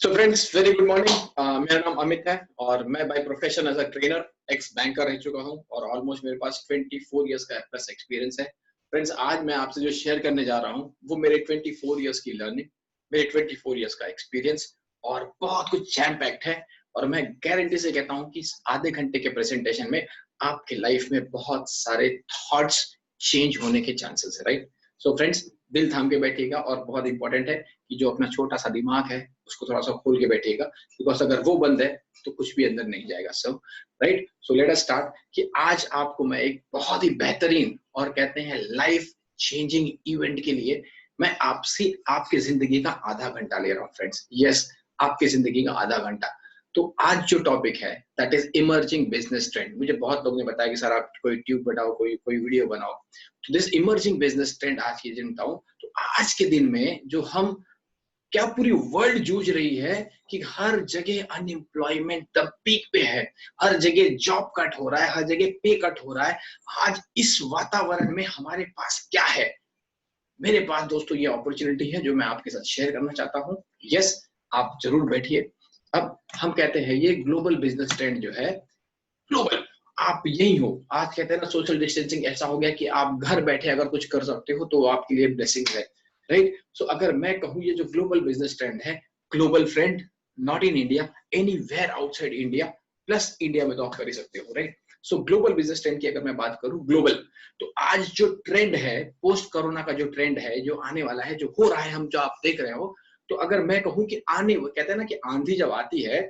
सो friends, very good morning. मेरा नाम अमित है और मैं by profession as a trainer ex banker रह चुका हूं और ऑलमोस्ट मेरे पास 24 इयर्स का प्लस एक्सपीरियंस है। फ्रेंड्स, आज मैं आपसे जो शेयर करने जा रहा हूं वो मेरे 24 इयर्स की लर्निंग, मेरे 24 इयर्स का एक्सपीरियंस और बहुत कुछ जैम पैक्ड है। और मैं गारंटी से कहता हूं कि इस आधे घंटे के प्रेजेंटेशन में आपके लाइफ में बहुत सारे थॉट्स चेंज होने के चांसेस है, राइट? सो फ्रेंड्स, दिल थाम के बैठिएगा और बहुत इंपॉर्टेंट है कि जो अपना छोटा सा दिमाग है उसको थोड़ा सा खोल के बैठिएगा, बिकॉज अगर वो बंद है तो कुछ भी अंदर नहीं जाएगा। So right, so let us start कि आज आपको मैं एक बहुत ही बेहतरीन और कहते हैं लाइफ चेंजिंग इवेंट के लिए मैं आपसे आपकी जिंदगी का आधा घंटा ले रहा हूँ। फ्रेंड्स, यस, आपकी जिंदगी का आधा घंटा। तो आज जो टॉपिक है that is emerging business trend. मुझे बहुत लोगों ने बताया कि सर आप कोई ट्यूब बनाओ, कोई कोई वीडियो बनाओ। तो दिस इमर्जिंग बिजनेस ट्रेंड आज के दिन बताऊं तो आज के दिन में जो हम क्या पूरी वर्ल्ड जूझ रही है कि हर जगह अनएम्प्लॉयमेंट द पीक पे है, हर जगह जॉब कट हो रहा है, हर जगह पे कट हो रहा है। आज इस वातावरण में हमारे पास क्या है? मेरे पास दोस्तों ये अपॉर्चुनिटी है जो मैं आपके साथ शेयर करना चाहता हूँ। यस, आप जरूर बैठिए। अब हम कहते हैं ये ग्लोबल बिजनेस ट्रेंड जो है, ग्लोबल, आप यही हो। आज कहते हैं ना सोशल डिस्टेंसिंग ऐसा हो गया कि आप घर बैठे अगर कुछ कर सकते हो तो आपके लिए ब्लेसिंग है, राइट? सो अगर मैं कहूँ ये जो ग्लोबल बिजनेस ट्रेंड है, global friend, not in India, anywhere outside India, plus India में तो आप कर ही सकते हो, राइट? सो ग्लोबल बिजनेस ट्रेंड की अगर मैं बात करूं ग्लोबल, तो आज जो ट्रेंड है, पोस्ट कोरोना का जो ट्रेंड है, जो आने वाला है, जो हो रहा है, हम जो आप देख रहे हो, तो अगर मैं कहूं कि आने, वो कहते हैं ना कि आंधी जब आती है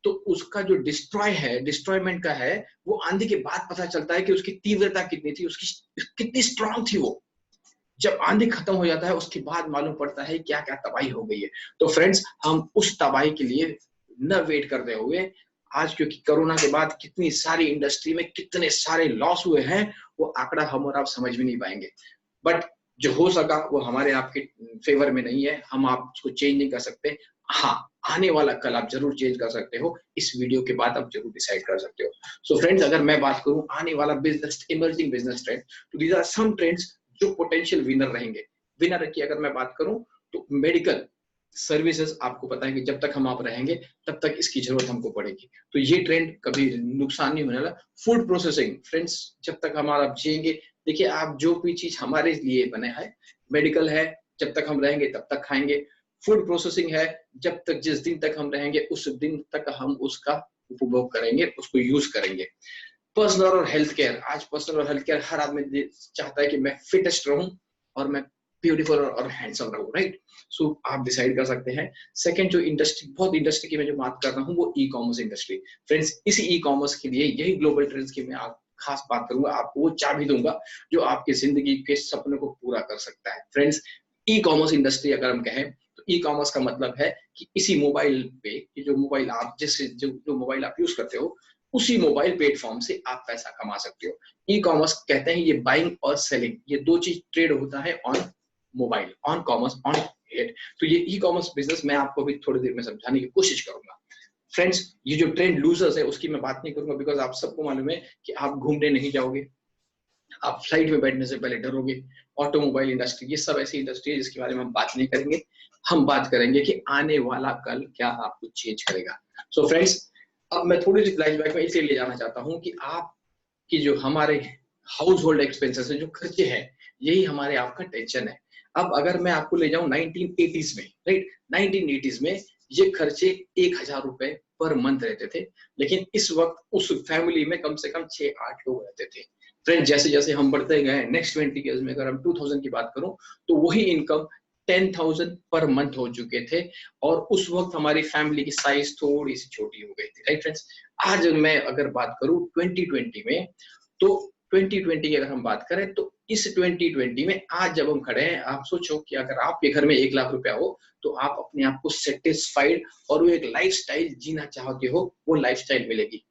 तो उसका जो डिस्ट्रॉय है, डिस्ट्रॉयमेंट का है, वो आंधी के बाद पता चलता है कि उसकी तीव्रता कितनी थी, उसकी कितनी स्ट्रांग थी। वो जब आंधी खत्म हो जाता है उसके बाद मालूम पड़ता है क्या क्या तबाही हो गई है। तो फ्रेंड्स, हम उस तबाही के लिए न वेट करते हुए आज, क्योंकि कोरोना के बाद कितनी सारी इंडस्ट्री में कितने सारे लॉस हुए हैं, वो आंकड़ा हम और आप समझ भी नहीं पाएंगे। बट जो हो सका वो हमारे आपके फेवर में नहीं है, हम आप उसको चेंज नहीं कर सकते। हाँ, आने वाला कल आप जरूर चेंज कर सकते हो, इस वीडियो के बाद आप जरूर डिसाइड कर सकते हो। सो फ्रेंड्स, अगर मैं बात करूं आने वाला बिजनेस, इमर्जिंग बिजनेस ट्रेंड, तो दीज आर सम ट्रेंड्स जो पोटेंशियल विनर रहेंगे। विनर की अगर मैं बात करूं तो मेडिकल सर्विसेज, आपको पता है कि जब तक हम आप रहेंगे तब तक इसकी जरूरत हमको पड़ेगी, तो ये ट्रेंड कभी नुकसान नहीं होने वाला। फूड प्रोसेसिंग, फ्रेंड्स, जब तक हमारा जिएंगे, देखिए आप जो भी चीज हमारे लिए बने है, मेडिकल है, जब तक हम रहेंगे तब तक खाएंगे। फूड प्रोसेसिंग है, जब तक, जिस दिन तक हम रहेंगे उस दिन तक हम उसका उपभोग करेंगे, उसको यूज करेंगे। पर्सनल और हेल्थ केयर, आज पर्सनल और हेल्थ केयर हर आदमी चाहता है कि मैं फिटेस्ट रहूं और मैं ब्यूटीफुल और हैंडसम रहूं, राइट? सो आप डिसाइड कर सकते हैं। सेकंड जो इंडस्ट्री, बहुत इंडस्ट्री की मैं जो बात कर रहा हूँ वो ई कॉमर्स इंडस्ट्री। फ्रेंड्स, इसी ई कॉमर्स के लिए यही ग्लोबल ट्रेंड्स की मैं आप खास बात करूंगा, आपको वो चाबी दूंगा जो आपकी जिंदगी के सपने को पूरा कर सकता है। फ्रेंड्स, ई कॉमर्स इंडस्ट्री अगर हम कहें तो ई कॉमर्स का मतलब है कि इसी मोबाइल पे, जो मोबाइल आप जिससे जो मोबाइल आप यूज करते हो, उसी मोबाइल प्लेटफॉर्म से आप पैसा कमा सकते हो। ई कॉमर्स कहते हैं ये बाइंग और सेलिंग, ये दो चीज ट्रेड होता है on mobile, on commerce, on net. तो ये ई कॉमर्स बिजनेस मैं आपको भी थोड़ी देर में समझाने की कोशिश करूंगा। फ्रेंड्स, ये जो ट्रेंड लूजर्स है उसकी मैं बात नहीं करूंगा, बिकॉज आप सबको मालूम है कि आप घूमने नहीं जाओगे, आप फ्लाइट में बैठने से पहले डरोगे। ऑटोमोबाइल इंडस्ट्री, ये सब ऐसी इंडस्ट्री है जिसके बारे में हम बात नहीं करेंगे। हम बात करेंगे कि आने वाला कल क्या आपको चेंज करेगा। सो फ्रेंड्स, अब मैं थोड़ी सी फ्लैशबैक में इसलिए ले जाना चाहता हूँ कि आपकी जो हमारे हाउस होल्ड एक्सपेंसेस है, जो खर्चे हैं, यही हमारे आपका टेंशन है। अब अगर मैं आपको ले जाऊं 1980s में, राइट, 1980s में ये खर्चे 1000 रुपए पर मंथ रहते थे, लेकिन इस वक्त उस फैमिली में कम से कम 6-8 लोग रहते थे। फ्रेंड, जैसे जैसे हम बढ़ते गए नेक्स्ट 20 ईयर्स में, अगर हम 2000 की बात करूं तो वही इनकम 10,000 पर मंथ हो चुके थे, और उस वक्त हमारी फैमिली की साइज थोड़ी सी छोटी हो गई थी, राइट फ्रेंड्स? आज मैं अगर बात करूं 2020 में, तो 2020 की अगर हम बात करें तो इस 2020 में आज जब हम खड़े हैं, आप सोचो कि अगर आपके घर में 1 लाख रुपया हो तो आप अपने आप को सेटिस्फाइड और वो एक लाइफस्टाइल जीना चाहते हो, वो लाइफस्टाइल मिलेगी।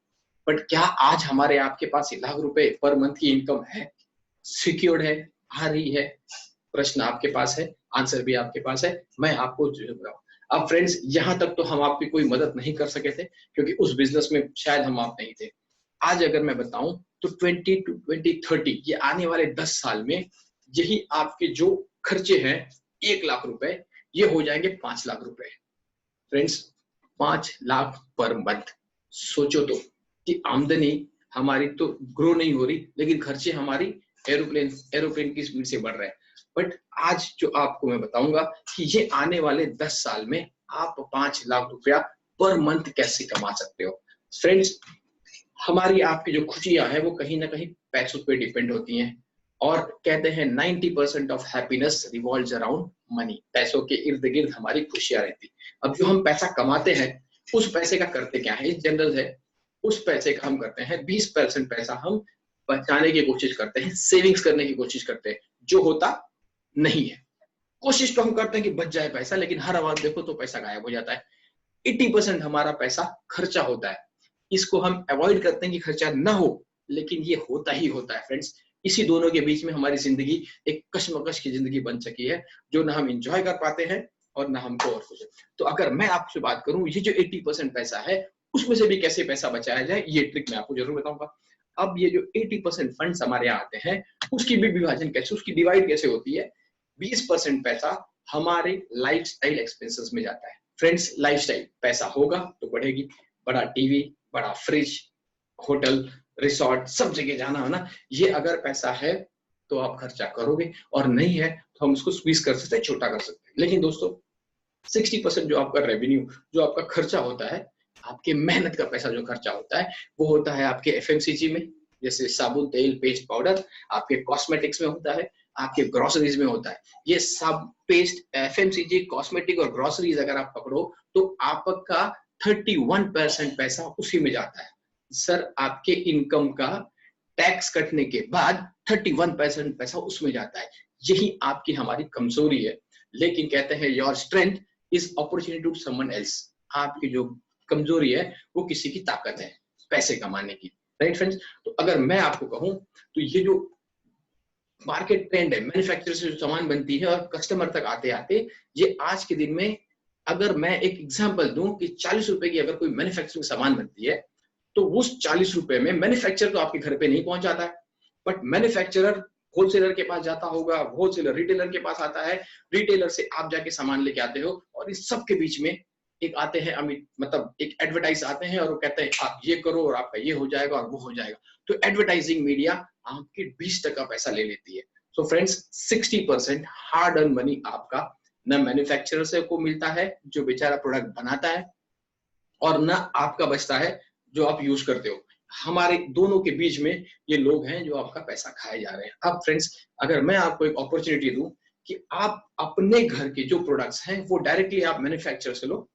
बट क्या आज हमारे आपके पास 1 लाख रुपए पर मंथ की इनकम है, सिक्योर्ड है, आ रही है? प्रश्न आपके पास है, आंसर भी आपके पास है, मैं आपको बताऊं। अब फ्रेंड्स, यहां तक तो हम आपकी कोई मदद नहीं कर सके थे क्योंकि उस बिजनेस में शायद हम आप नहीं थे। आज अगर मैं बताऊं तो 20 to 2030, ये आने वाले 10 साल में, यही आपके जो खर्चे हैं 1 लाख रुपए, ये हो जाएंगे 5 लाख रुपए। Friends, 5 lakh per month. सोचो तो कि आमदनी हमारी तो ग्रो नहीं हो रही, लेकिन खर्चे हमारी एरोप्लेन की स्पीड से बढ़ रहे हैं। बट आज जो आपको मैं बताऊंगा कि ये आने वाले 10 साल में आप 5 लाख रुपया पर मंथ कैसे कमा सकते हो। फ्रेंड्स, हमारी आपकी जो खुशियां हैं वो कहीं ना कहीं पैसों पे डिपेंड होती हैं, और कहते हैं 90% of happiness revolves around money. पैसों के इर्द गिर्द हमारी खुशियां रहती। अब जो हम पैसा कमाते हैं उस पैसे का करते क्या है, जनरल है। उस पैसे का हम करते हैं 20% पैसा हम बचाने की कोशिश करते हैं, सेविंग्स करने की कोशिश करते हैं, जो होता नहीं है। कोशिश तो हम करते हैं कि बच जाए पैसा, लेकिन हर आवाज देखो तो पैसा गायब हो जाता है। 80% हमारा पैसा खर्चा होता है। इसको हम अवॉइड करते हैं कि खर्चा ना हो, लेकिन ये होता ही होता है फ्रेंड्स। इसी दोनों के बीच में हमारी जिंदगी एक कश्मकश की जिंदगी बन चुकी है, जो ना हम इंजॉय कर पाते हैं और ना हमको और कुछ। तो अगर मैं आपसे बात करूं, ये जो 80% पैसा है उसमें से भी कैसे पैसा बचाया जाए, ये ट्रिक मैं आपको जरूर बताऊंगा। अब ये जो 80% फंड्स हमारे यहाँ आते हैं, उसकी भी विभाजन कैसे, उसकी डिवाइड कैसे होती है। 20% पैसा हमारे लाइफस्टाइल एक्सपेंसेस में जाता है। फ्रेंड्स, लाइफस्टाइल पैसा होगा तो बढ़ेगी। बड़ा टीवी, बड़ा फ्रिज, होटल, रिसोर्ट, सब जगह जाना है ना, ये अगर पैसा है तो आप खर्चा करोगे, और नहीं है तो हम उसको स्क्वीज कर सकते हैं, छोटा कर सकते हैं। लेकिन दोस्तों, 60% जो आपका रेवेन्यू, जो आपका खर्चा होता है, आपके मेहनत का पैसा जो खर्चा होता है, वो होता है आपके एफएमसीजी में, जैसे साबुन, तेल, पेस्ट, पाउडर। आपके कॉस्मेटिक्स में होता है, आपके ग्रोसरीज में होता है। ये सब पेस्ट, एफएमसीजी, कॉस्मेटिक और ग्रोसरीज अगर आप पकड़ो तो आपका 31% पैसा उसी में जाता है। सर, आपके इनकम का टैक्स कटने के बाद 31% पैसा उसमें जाता है। यही आपकी हमारी कमजोरी है। लेकिन कहते हैं your strength is opportunity to someone else. आपकी जो कमजोरी है वो किसी की ताकत है पैसे कमाने की। Right friends? तो अगर मैं आपको कहूं तो ये जो मार्केट ट्रेंड है, मैन्युफैक्चरर से जो सामान बनती है और कस्टमर तक आते आते, ये आज के दिन में, अगर मैं एक एग्जांपल दूं कि 40 रुपए की अगर कोई मैन्युफैक्चरिंग सामान बनती है, तो उस 40 रुपए में मैन्युफैक्चरर तो आपके घर पे नहीं पहुंच जाता है, बट मैन्युफैक्चरर होलसेलर के पास जाता होगा, होलसेलर रिटेलर के पास आता है, रिटेलर से आप जाके सामान लेके आते हो, और इस सब के बीच में एक आते हैं अमित, मतलब एक एडवर्टाइज आते हैं और वो कहते हैं आप ये करो और आपका ये हो जाएगा और वो हो जाएगा। तो एडवर्टाइजिंग मीडिया आपके 20% पैसा ले लेती है। So friends, 60% hard earn money आपका न मैन्युफैक्चरर से को मिलता है जो बेचारा प्रोडक्ट बनाता है, और न आपका बचता है जो आप यूज करते हो। हमारे दोनों के बीच में ये लोग हैं जो आपका पैसा खाए जा रहे हैं। अब फ्रेंड्स, अगर मैं आपको एक अपॉर्चुनिटी दूं कि आप अपने घर के जो प्रोडक्ट्स हैं वो डायरेक्टली आप मैन्युफैक्चरर से लो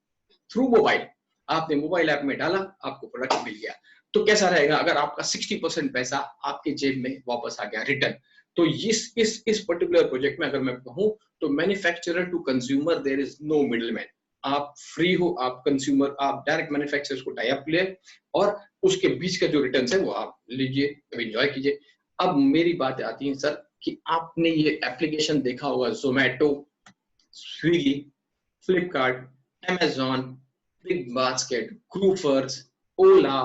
थ्रू मोबाइल। आपने मोबाइल ऐप में डाला, आपको प्रोडक्ट मिल गया, तो कैसा रहेगा अगर आपका 60% पैसा आपके जेब में वापस आ गया रिटर्न। तो इस पर्टिकुलर प्रोजेक्ट में अगर मैं कहूं तो manufacturer to consumer there is no middleman. आप फ्री हो, आप कंज्यूमर, आप डायरेक्ट मैन्युफैक्चरर्स को टाई अप ले, और उसके बीच का जो रिटर्न है वो आप लीजिए, एंजॉय कीजिए। अब मेरी बात आती है सर कि आपने ये एप्लीकेशन देखा होगा, Zomato, Swiggy, Flipkart, Amazon, Big Basket, Grofers, Ola,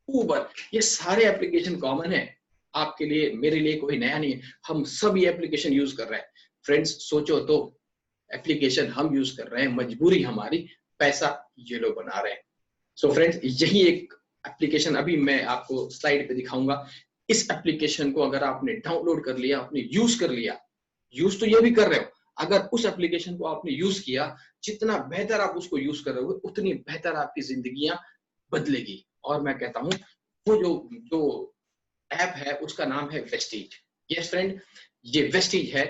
Uber, ये सारे एप्लीकेशन कॉमन है आपके लिए, मेरे लिए कोई नया नहीं है। हम सब ये एप्लीकेशन यूज कर रहे हैं। फ्रेंड्स, सोचो तो, एप्लीकेशन हम यूज कर रहे हैं, मजबूरी हमारी, पैसा ये लोग बना रहे हैं। सो फ्रेंड्स, यही एक एप्लीकेशन अभी मैं आपको स्लाइड पे दिखाऊंगा। इस एप्लीकेशन को अगर आपने डाउनलोड कर लिया, आपने यूज कर लिया, यूज तो ये भी कर रहे हो, अगर उस एप्लीकेशन को आपने यूज किया, जितना बेहतर आप उसको यूज कर रहे हो उतनी बेहतर आपकी जिंदगियां बदलेगी। और मैं कहता हूं वो जो जो ऐप है उसका नाम है वेस्टीज। यस फ्रेंड, ये वेस्टीज है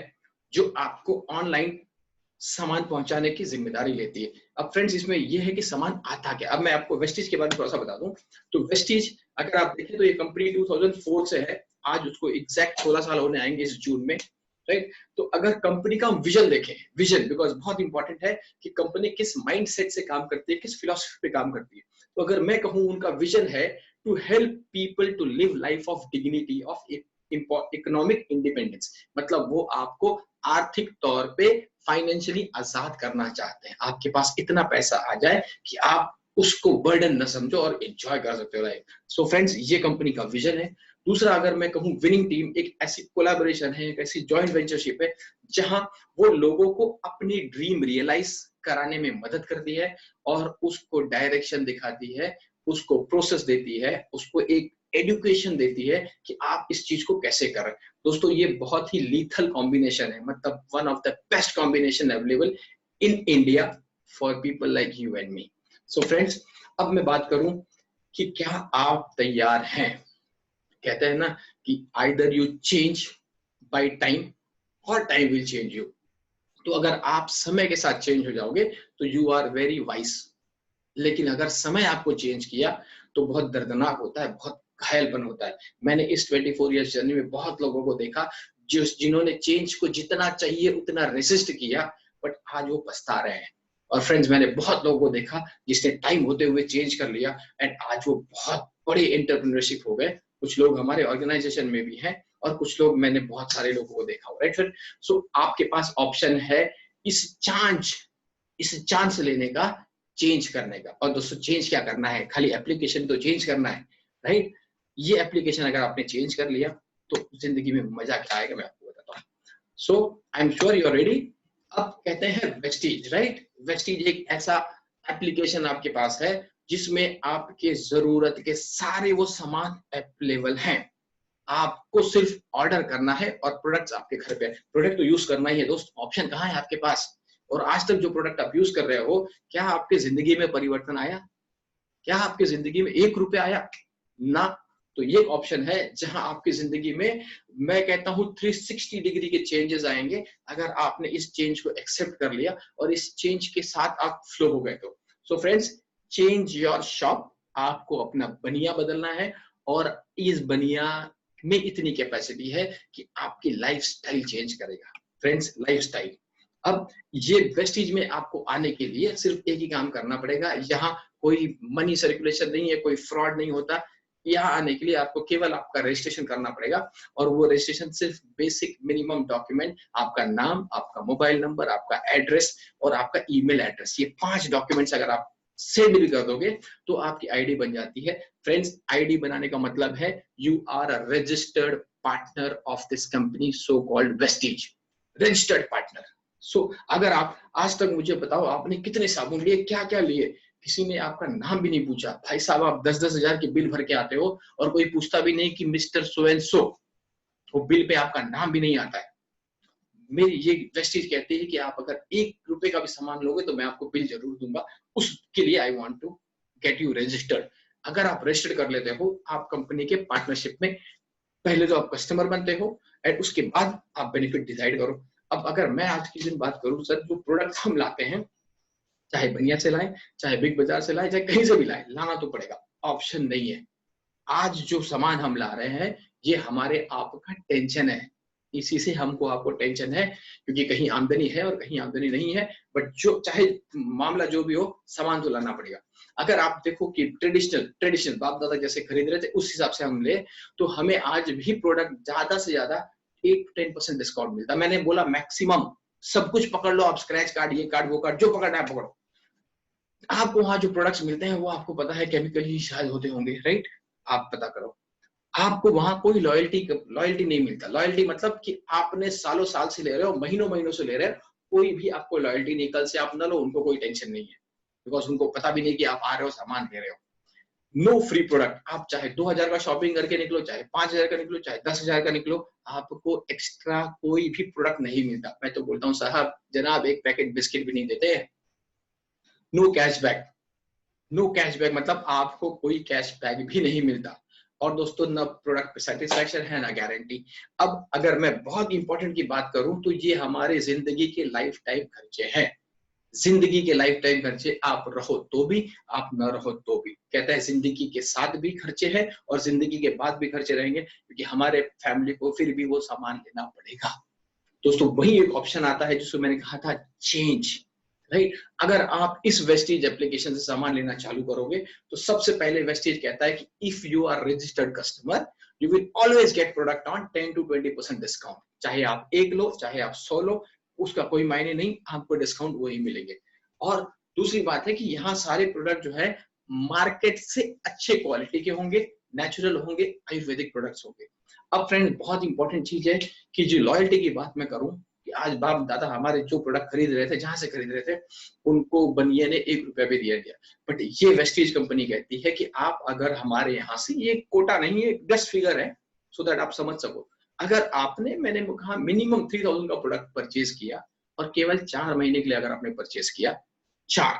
जो आपको ऑनलाइन सामान पहुंचाने की जिम्मेदारी लेती है। अब फ्रेंड्स, इसमें यह है कि सामान आता क्या। अब मैं आपको वेस्टीज के बारे में थोड़ा सा बता दूं। तो वेस्टीज अगर आप देखें तो ये कंपनी 2004 से है, आज उसको एग्जैक्ट 16 साल होने आएंगे इस जून में। राइट? तो अगर कंपनी का हम विजन देखें, विजन बिकॉज बहुत इंपॉर्टेंट है कि कंपनी किस माइंडसेट से काम करती है, किस फिलॉसफी पे काम करती है। तो अगर मैं कहूं उनका विजन है to help people to live life of dignity, of economic independence. मतलब वो आपको आर्थिक तौर पे फाइनेंशियली आजाद करना चाहते हैं। आपके पास इतना पैसा आ जाए कि आप उसको बर्डन न समझो और एंजॉय कर सकते हो लाइफ। सो फ्रेंड्स, ये कंपनी का विजन है। दूसरा, अगर मैं कहूं विनिंग टीम, एक ऐसी कोलैबोरेशन है, एक ऐसी जॉइंट वेंचरशिप है जहां वो लोगों को अपनी ड्रीम रियलाइज कराने में मदद करती है और उसको डायरेक्शन दिखाती है, उसको प्रोसेस देती है, उसको एक एजुकेशन देती है कि आप इस चीज को कैसे करें। दोस्तों ये बहुत ही लीथल कॉम्बिनेशन है, मतलब one of the best combination available in India for people like you and me. So friends, अब मैं बात करूं कि क्या आप तैयार हैं। कहते हैं ना कि either you change by time और टाइम विल चेंज यू। तो अगर आप समय के साथ चेंज हो जाओगे तो यू आर वेरी वाइज, लेकिन अगर समय आपको चेंज किया तो बहुत दर्दनाक होता है, बहुत घायलपन होता है। मैंने इस 24 इयर्स जर्नी में बहुत लोगों को देखा जिन्होंने चेंज को जितना चाहिए उतना रेसिस्ट किया, बट आज वो पछता रहे हैं। और फ्रेंड्स, मैंने बहुत लोगों को देखा जिसने टाइम होते हुए चेंज कर लिया एंड आज वो बहुत बड़े एंटरप्रेन्योरशिप हो गए। कुछ लोग हमारे ऑर्गेनाइजेशन में भी हैं और कुछ लोग, मैंने बहुत सारे लोगों को देखा, राइट फ्रेंड। सो आपके पास ऑप्शन है इस चांस लेने का, चेंज करने का। और दोस्तों चेंज क्या करना है, खाली एप्लीकेशन तो चेंज करना है, राइट। ये एप्लीकेशन अगर आपने चेंज कर लिया तो जिंदगी में मजा क्या आएगा मैं आपको बताता हूँ। So I am sure you are ready. अब कहते हैं वेस्टीज, राइट। वेस्टीज एक ऐसा एप्लीकेशन आपके पास है जिसमें आपके जरूरत के सारे वो सामान अवेलेबल हैं। आपको सिर्फ ऑर्डर करना है और प्रोडक्ट्स आपके घर पे। प्रोडक्ट तो यूज करना ही है दोस्त, ऑप्शन कहाँ है आपके पास। और आज तक जो प्रोडक्ट आप यूज कर रहे हो, क्या आपके जिंदगी में परिवर्तन आया? क्या आपकी जिंदगी में 1 रुपया आया? ना। तो ये ऑप्शन है जहां आपकी जिंदगी में, मैं कहता हूं 360 डिग्री के चेंजेस आएंगे अगर आपने इस चेंज को एक्सेप्ट कर लिया और इस चेंज के साथ आप फ्लो हो गए तो। So friends, change your shop. आपको अपना बनिया बदलना है और इस बनिया में इतनी कैपेसिटी है कि आपकी लाइफस्टाइल चेंज करेगा। Friends, lifestyle. अब ये वेस्टीज में आपको आने के लिए सिर्फ एक ही काम करना पड़ेगा। यहाँ कोई मनी सर्कुलेशन नहीं है, कोई फ्रॉड नहीं होता। यहाँ आने के लिए आपको केवल आपका रजिस्ट्रेशन करना पड़ेगा और वो रजिस्ट्रेशन सिर्फ बेसिक मिनिमम डॉक्यूमेंट, आपका नाम, आपका मोबाइल नंबर, आपका एड्रेस और आपका ईमेल एड्रेस, ये 5 डॉक्यूमेंट्स अगर आप सेंड भी कर दोगे तो आपकी आईडी बन जाती है। फ्रेंड्स, आईडी बनाने का मतलब है you are a registered partner of this company so called Vestige, registered partner. So अगर आप आज तक, मुझे बताओ आपने कितने साबुन लिए, क्या क्या लिए, किसी ने आपका नाम भी नहीं पूछा। भाई साहब, आप 10-10 हजार के बिल भर के आते हो और कोई पूछता भी नहीं कि मिस्टर सो एंड सो, वो बिल पे आपका नाम भी नहीं आता है। मेरी ये वेस्टीज कहती है कि आप अगर 1 रुपए का भी सामान लोगे तो मैं आपको बिल जरूर दूंगा। उसके लिए I want to get you registered. अगर आप रजिस्टर कर लेते हो आप कंपनी के पार्टनरशिप में, पहले तो आप कस्टमर बनते हो एंड उसके बाद आप बेनिफिट डिसाइड करो। अब अगर मैं आज की दिन बात करूं सर, जो प्रोडक्ट हम लाते हैं, चाहे बनिया से लाए, चाहे बिग बाजार से लाए, चाहे कहीं से भी लाए, लाना तो पड़ेगा, ऑप्शन नहीं है। आज जो सामान हम ला रहे हैं ये हमारे आपका टेंशन है, इसी से हमको आपको टेंशन है, क्योंकि कहीं आमदनी है और कहीं आमदनी नहीं है। बट जो चाहे मामला जो भी हो, सामान तो लाना पड़ेगा। अगर आप देखो कि ट्रेडिशनल बाप दादा जैसे खरीद रहे थे उस हिसाब से हम ले, तो हमें आज भी प्रोडक्ट ज्यादा से ज्यादा 8-10% डिस्काउंट मिलता। मैंने बोला मैक्सिमम, सब कुछ पकड़ लो आप, स्क्रैच कार्ड, ये कार्ड, वो कार्ड, जो पकड़ना है पकड़ो। आपको वहां जो प्रोडक्ट्स मिलते हैं वो आपको पता है केमिकल ही शायद होते होंगे, राइट। आप पता करो, आपको वहां कोई लॉयल्टी नहीं मिलता। लॉयल्टी मतलब कि आपने सालों साल से ले रहे हो, महीनों महीनों से ले रहे हो, कोई भी आपको लॉयल्टी नहीं। कल से आप न लो, उनको कोई टेंशन नहीं है, बिकॉज उनको पता भी नहीं कि आप आ रहे हो सामान ले रहे हो। No free product. आप चाहे 2000 का शॉपिंग करके निकलो, चाहे 5000 का निकलो, चाहे 10,000 का निकलो, आपको एक्स्ट्रा कोई भी प्रोडक्ट नहीं मिलता। मैं तो बोलता हूँ साहब जनाब, एक पैकेट बिस्किट भी नहीं देते। No cashback. नो कैशबैक मतलब आपको कोई कैशबैक भी नहीं मिलता। और दोस्तों, न प्रोडक्ट पे सेटिस्फैक्शन है, ना गारंटी। अब अगर मैं बहुत इंपॉर्टेंट की बात करूं तो ये हमारे जिंदगी के लाइफ टाइम खर्चे हैं। जिंदगी के लाइफ टाइम खर्चे, आप रहो तो भी, आप न रहो तो भी। कहता है जिंदगी के साथ भी खर्चे हैं और जिंदगी के बाद भी खर्चे रहेंगे, क्योंकि हमारे फैमिली को फिर भी वो सामान लेना पड़ेगा। दोस्तों, वही एक ऑप्शन आता है जिसको मैंने कहा था चेंज, राइट। अगर आप इस वेस्टीज एप्लीकेशन से सामान लेना चालू करोगे तो सबसे पहले वेस्टीज कहता है कि if you are registered customer you will always get product on 10 to 20% discount. चाहे आप 1 लो, चाहे आप 100 लो, उसका कोई मायने नहीं, आपको डिस्काउंट वही मिलेंगे। और दूसरी बात है कि यहाँ सारे प्रोडक्ट जो है मार्केट से अच्छे क्वालिटी के होंगे, नेचुरल होंगे, आयुर्वेदिक प्रोडक्ट्स होंगे। अब फ्रेंड, बहुत इंपॉर्टेंट चीज है कि जो लॉयल्टी की बात मैं करूं, कि आज बाप दादा हमारे जो प्रोडक्ट खरीद रहे थे, जहां से खरीद रहे थे, उनको बनिए ने 1 रुपया भी दिया गया। बट ये वेस्टीज कंपनी कहती है कि आप अगर हमारे यहाँ से, ये कोटा नहीं है, जस्ट फिगर है सो दैट आप समझ सको, अगर आपने, मैंने कहा मिनिमम 3000 का प्रोडक्ट परचेज किया और केवल 4 महीने के लिए अगर आपने परचेज किया, 4,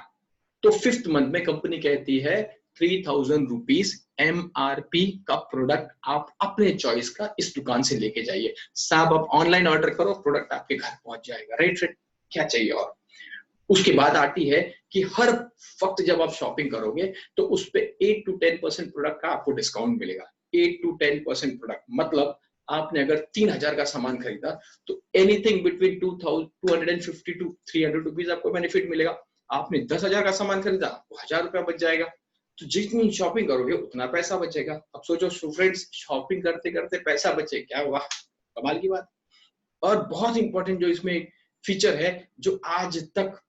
तो 5th मंथ में कंपनी कहती है 3000 रुपीज MRP का प्रोडक्ट आप अपने चॉइस का इस दुकान से लेके जाइए। साहब आप ऑनलाइन ऑर्डर करो, प्रोडक्ट आपके घर पहुंच जाएगा। राइट, क्या चाहिए और? उसके बाद आती है कि हर वक्त जब आप शॉपिंग करोगे तो उस पे 8 to 10% प्रोडक्ट का आपको डिस्काउंट मिलेगा। 8 to 10% प्रोडक्ट मतलब आपने अगर 3000 का सामान खरीदा तो एनीथिंग बिटवीन 250 to 300 रुपीज आपको बेनिफिट मिलेगा। आपने 10,000 का सामान खरीदा, 1000 रुपया बच जाएगा। तो जितनी शॉपिंग करोगे उतना पैसा बचेगा। अब सोचो फ्रेंड्स, शॉपिंग करते करते पैसा बचे, क्या हुआ, कमाल की बात। और बहुत इंपॉर्टेंट जो इसमें फीचर है, जो आज तक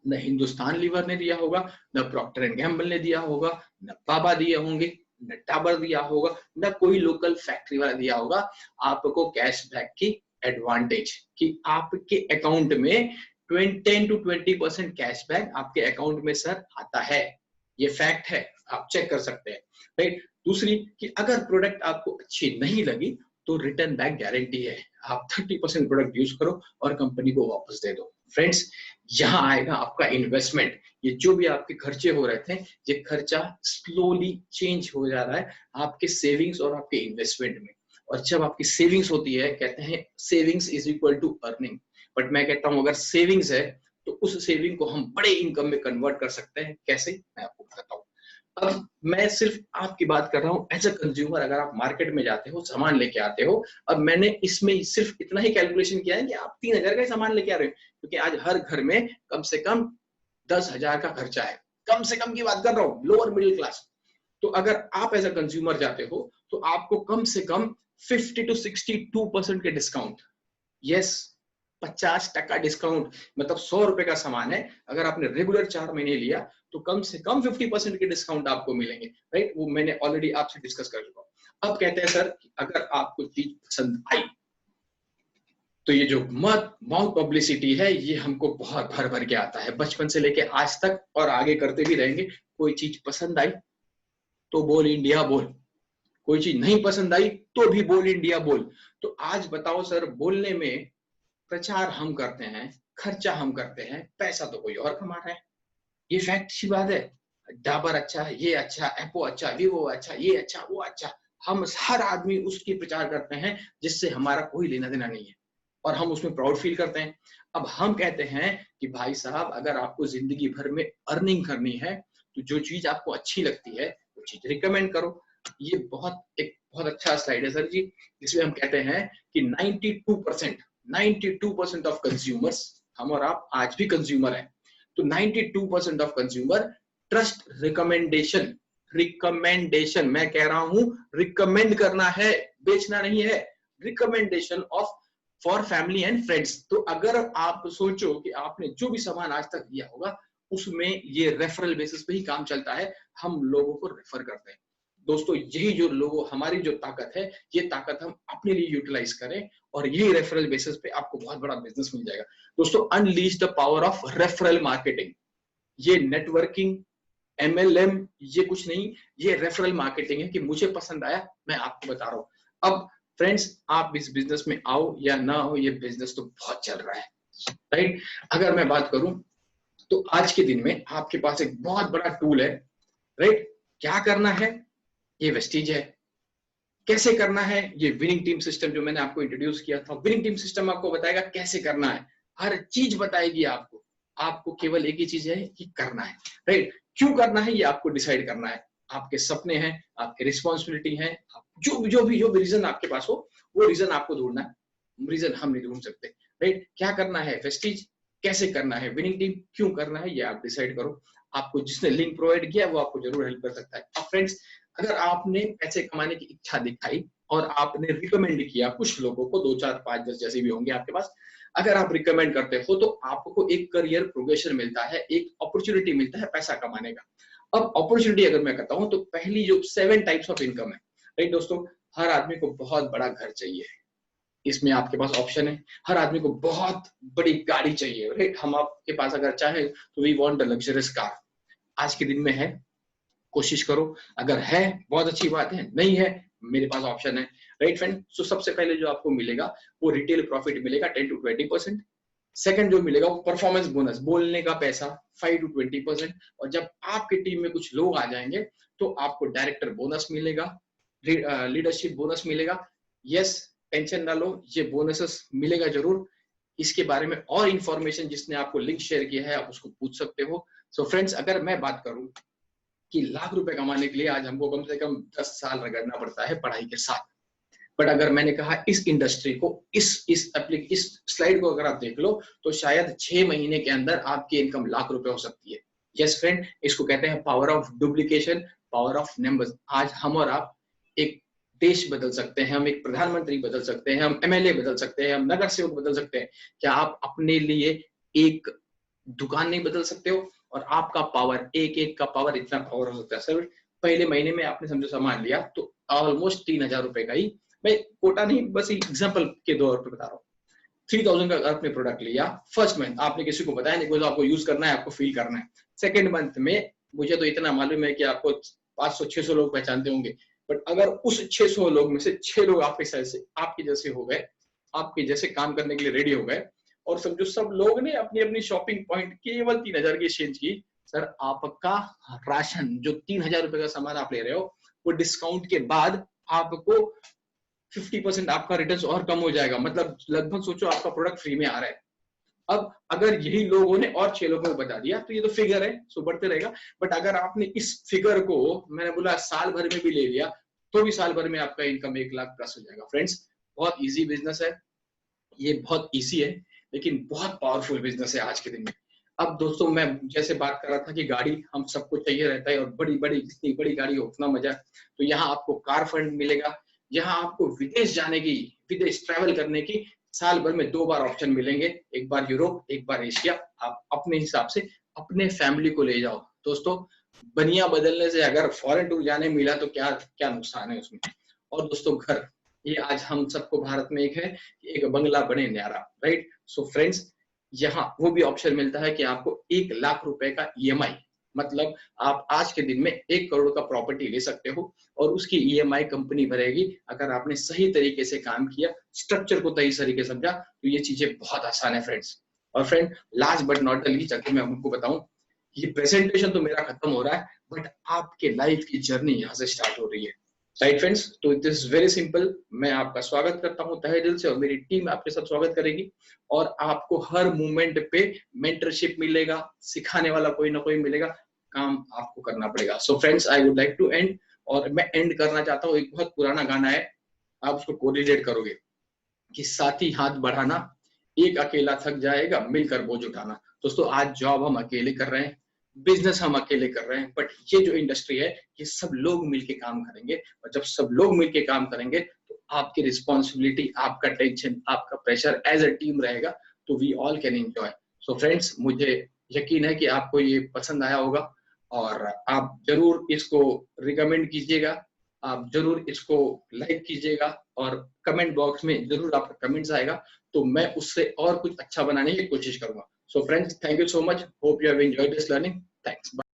न हिंदुस्तान लीवर ने दिया होगा, न प्रॉक्टर एंड गैम्बल ने दिया होगा, न बाबा दिए होंगे, न डाबर दिया होगा, न कोई लोकल फैक्ट्री वाला दिया होगा, आपको कैशबैक की एडवांटेज कि आपके अकाउंट में 10 to 20% कैशबैक आपके अकाउंट में सर आता है। ये फैक्ट है, आप चेक कर सकते हैं। राइट, दूसरी कि अगर प्रोडक्ट आपको अच्छी नहीं लगी तो रिटर्न बैक गारंटी है। आप 30% प्रोडक्ट यूज करो और कंपनी को वापस दे दो। फ्रेंड्स, यहाँ आएगा आपका इन्वेस्टमेंट। ये जो भी आपके खर्चे हो रहे थे, ये खर्चा स्लोली चेंज हो जा रहा है आपके सेविंग्स और आपके इन्वेस्टमेंट में। और जब आपकी सेविंग्स होती है, कहते हैं savings is equal to earning, but मैं कहता हूं अगर सेविंग्स है तो उस सेविंग को हम बड़े इनकम में कन्वर्ट कर सकते हैं। कैसे, मैं आपको बताता हूँ। अब मैं सिर्फ आपकी बात कर रहा हूँ एज अ कंज्यूमर। अगर आप मार्केट में जाते हो, सामान लेके आते हो, अब मैंने इसमें सिर्फ इतना ही कैलकुलेशन किया है कि आप 3000 का सामान लेके आ रहे हो, क्योंकि आज हर घर में कम से कम 10,000 का खर्चा है। कम से कम की बात कर रहा हूँ, लोअर मिडिल क्लास। तो अगर आप एज अ कंज्यूमर जाते हो तो आपको कम से कम 50 to 62% के डिस्काउंट, यस 50% डिस्काउंट, मतलब 100 रुपए का सामान है, अगर आपने रेगुलर 4 महीने लिया तो कम से कम 50% के डिस्काउंट आपको मिलेंगे। राइट, वो मैंने ऑलरेडी आपसे डिस्कस कर चुका हूं। अब कहते हैं सर कि अगर आपको चीज पसंद आई तो ये जो माउथ पब्लिसिटी है, ये हमको बहुत भर भर के आता है, बचपन से लेके आज तक और आगे करते भी रहेंगे। कोई चीज पसंद आई तो बोल इंडिया बोल, कोई चीज नहीं पसंद आई तो भी बोल इंडिया बोल। तो आज बताओ सर, बोलने में प्रचार हम करते हैं, खर्चा हम करते हैं, पैसा तो कोई और कमा रहा है। ये फैक्ट सी बात है। डाबर अच्छा है, ये अच्छा, एप्पो अच्छा, वीवो अच्छा, ये अच्छा, वो अच्छा, हम हर आदमी उसकी प्रचार करते हैं जिससे हमारा कोई लेना देना नहीं है और हम उसमें प्राउड फील करते हैं। अब हम कहते हैं कि भाई साहब, अगर आपको जिंदगी भर में अर्निंग करनी है तो जो चीज आपको अच्छी लगती है वो चीज रिकमेंड करो। ये एक बहुत अच्छा स्लाइड है सर जी, जिसमें हम कहते हैं कि 92% ऑफ कंज्यूमर्स, हम और आप आज भी कंज्यूमर हैं, तो 92% of consumer trust recommendation. Recommendation, मैं कह रहा हूं रिकमेंड करना है, बेचना नहीं है। Recommendation of for family and friends. तो अगर आप सोचो कि आपने जो भी सामान आज तक लिया होगा उसमें ये रेफरल बेसिस पे ही काम चलता है, हम लोगों को रेफर करते हैं। दोस्तों, यही जो लोगों, हमारी जो ताकत है, ये ताकत हम अपने लिए यूटिलाइज करें और यही रेफरल बेसिस पे आपको बहुत बड़ा बिजनेस मिल जाएगा। दोस्तों, unleash the power of referral marketing. ये नेटवर्किंग, MLM, ये कुछ नहीं, ये रेफरल मार्केटिंग है कि मुझे पसंद आया, मैं आपको बता रहा हूं। अब फ्रेंड्स, आप इस बिजनेस में आओ या ना हो, ये बिजनेस तो बहुत चल रहा है। राइट, अगर मैं बात करूं तो आज के दिन में आपके पास एक बहुत बड़ा टूल है। राइट, क्या करना है, ये वेस्टीज है। कैसे करना है, ये विनिंग टीम सिस्टम जो मैंने आपको इंट्रोड्यूस किया था। विनिंग टीम सिस्टम आपको बताएगा कैसे करना है, हर चीज बताएगी आपको। आपको केवल एक ही चीज है कि करना है। राइट, क्यों करना है ये आपको डिसाइड करना है। आपके सपने हैं, आपकी रिस्पॉन्सिबिलिटी है, जो भी रीजन आपके पास हो, वो रीजन आपको ढूंढना है। रीजन हम नहीं ढूंढ सकते। राइट, क्या करना है वेस्टीज, कैसे करना है विनिंग टीम, क्यों करना है ये आप डिसाइड करो। आपको जिसने लिंक प्रोवाइड किया वो आपको जरूर हेल्प कर सकता है। अब फ्रेंड्स, अगर आपने पैसे कमाने की इच्छा दिखाई और आपने रिकमेंड किया कुछ लोगों को, 2 4 5 10 जैसे भी होंगे आपके पास, अगर आप रिकमेंड करते हो तो आपको एक करियर प्रोग्रेशन मिलता है, एक अपॉर्चुनिटी मिलता है पैसा कमाने का। अब अपॉर्चुनिटी अगर मैं कहता हूं तो पहली जो 7 टाइप्स ऑफ इनकम है। राइट दोस्तों, हर आदमी को बहुत बड़ा घर चाहिए, इसमें आपके पास ऑप्शन है। हर आदमी को बहुत बड़ी गाड़ी चाहिए, राइट? हम आपके पास अगर चाहे तो we want the luxurious car. आज के दिन में है, कोशिश करो। अगर है बहुत अच्छी बात है, नहीं है मेरे पास ऑप्शन है, राइट फ्रेंड? सो सबसे पहले जो आपको मिलेगा वो रिटेल प्रॉफिट मिलेगा 10 to 20%। सेकंड जो मिलेगा वो परफॉर्मेंस बोनस, बोलने का पैसा 5 to 20%। और जब आपकी टीम में कुछ लोग आ जाएंगे तो आपको डायरेक्टर बोनस मिलेगा, लीडरशिप बोनस मिलेगा। यस, टेंशन ना लो, ये बोनसेस मिलेगा जरूर। इसके बारे में और इंफॉर्मेशन जिसने आपको लिंक शेयर किया है आप उसको पूछ सकते हो। सो फ्रेंड्स, अगर मैं बात करूं कि लाख रुपए कमाने के लिए आज हमको कम से कम 10 साल रगड़ना पड़ता है पढ़ाई के साथ। बट अगर मैंने कहा इस इंडस्ट्री को, इस स्लाइड को अगर आप देख लो तो शायद 6 महीने के अंदर आपकी इनकम लाख रुपए हो सकती है। यस फ्रेंड, इसको कहते हैं power of duplication, power of numbers. आज हम और आप एक देश बदल सकते हैं, हम एक प्रधानमंत्री बदल सकते हैं, हम एमएलए बदल सकते हैं, हम नगर सेवक बदल सकते हैं। क्या आप अपने लिए एक दुकान नहीं बदल सकते हो? और आपका पावर, एक एक का पावर इतना पावर हो सकता है सर। पहले महीने में आपने समझो सामान लिया तो ऑलमोस्ट 3,000 रुपए का ही, मैं कोटा नहीं बस एग्जांपल के तौर पे बता रहा हूँ, 3,000 का आपने प्रोडक्ट लिया। फर्स्ट मंथ आपने किसी को बताया नहीं, आपको यूज करना है, आपको फील करना है। सेकेंड मंथ में मुझे तो इतना मालूम है कि आपको 500-600 लोग पहचानते होंगे। बट अगर उस 600 लोग में से 6 लोग आपके जैसे हो गए, आपके जैसे काम करने के लिए रेडी हो गए, और समझो सब लोग ने अपनी अपनी शॉपिंग पॉइंट केवल 3,000 की एक्सचेंज की, सर आपका राशन जो 3,000 रुपए का सामान आप ले रहे हो वो डिस्काउंट के बाद आपको 50% आपका रिटर्न और कम हो जाएगा। मतलब लगभग सोचो आपका प्रोडक्ट फ्री में आ रहा है। अब अगर यही लोगों ने और 6 लोगों को बता दिया तो ये तो फिगर है, सो बढ़ते रहेगा। बट अगर आपने इस फिगर को, मैंने बोला साल भर में भी ले लिया तो भी साल भर में आपका इनकम 1 लाख प्लस हो जाएगा। फ्रेंड्स, बहुत इजी बिजनेस है ये, बहुत इजी है, लेकिन बहुत पावरफुल बिजनेस है आज के दिन में। अब दोस्तों, मैं जैसे बात कर रहा था कि गाड़ी हम सबको चाहिए रहता है और बड़ी बड़ी, जितनी बड़ी गाड़ी हो उतना मजा। तो यहाँ आपको कार फंड मिलेगा, यहाँ आपको विदेश जाने की, विदेश ट्रैवल करने की साल भर में 2 बार ऑप्शन मिलेंगे, एक बार यूरोप, एक बार एशिया। आप अपने हिसाब से अपने फैमिली को ले जाओ। दोस्तों, दुनिया बदलने से अगर फॉरेन टूर जाने मिला तो क्या क्या नुकसान है उसमें। और दोस्तों, घर, ये आज हम सबको भारत में एक है, एक बंगला बने न्यारा, राइट? सो फ्रेंड्स, यहाँ वो भी ऑप्शन मिलता है कि आपको 1 लाख रुपए का ईएमआई, मतलब आप आज के दिन में 1 करोड़ का प्रॉपर्टी ले सकते हो और उसकी ईएमआई कंपनी भरेगी। अगर आपने सही तरीके से काम किया, स्ट्रक्चर को सही तरीके से समझा, तो ये चीजें बहुत आसान है फ्रेंड्स। और friend, last but not the least, अगर मैं आपको बताऊं, ये प्रेजेंटेशन तो मेरा खत्म हो रहा है, बट आपके लाइफ की जर्नी यहाँ से स्टार्ट हो रही है, राइट फ्रेंड्स? तो इट इज वेरी सिंपल। मैं आपका स्वागत करता हूँ तहे दिल से और मेरी टीम आपके साथ स्वागत करेगी। और आपको हर मूवमेंट पे मेंटरशिप मिलेगा, सिखाने वाला कोई ना कोई मिलेगा, काम आपको करना पड़ेगा। So friends, I would like to end, और मैं एंड करना चाहता हूँ, एक बहुत पुराना गाना है, आप उसको कोरिलेट करोगे कि साथी हाथ बढ़ाना, एक अकेला थक जाएगा, मिलकर बोझ उठाना। दोस्तों, आज जॉब हम अकेले कर रहे हैं, बिजनेस हम अकेले कर रहे हैं, बट ये जो इंडस्ट्री है ये सब लोग मिलके काम करेंगे। और जब सब लोग मिलके काम करेंगे तो आपकी रिस्पॉन्सिबिलिटी, आपका टेंशन, आपका प्रेशर एज अ टीम रहेगा, तो we all can enjoy. So friends, मुझे यकीन है कि आपको ये पसंद आया होगा और आप जरूर इसको रिकमेंड कीजिएगा, आप जरूर इसको लाइक कीजिएगा और कमेंट बॉक्स में जरूर आपका कमेंट्स आएगा, तो मैं उससे और कुछ अच्छा बनाने की कोशिश करूंगा। So friends, thank you so much, hope you have enjoyed this learning. Thanks.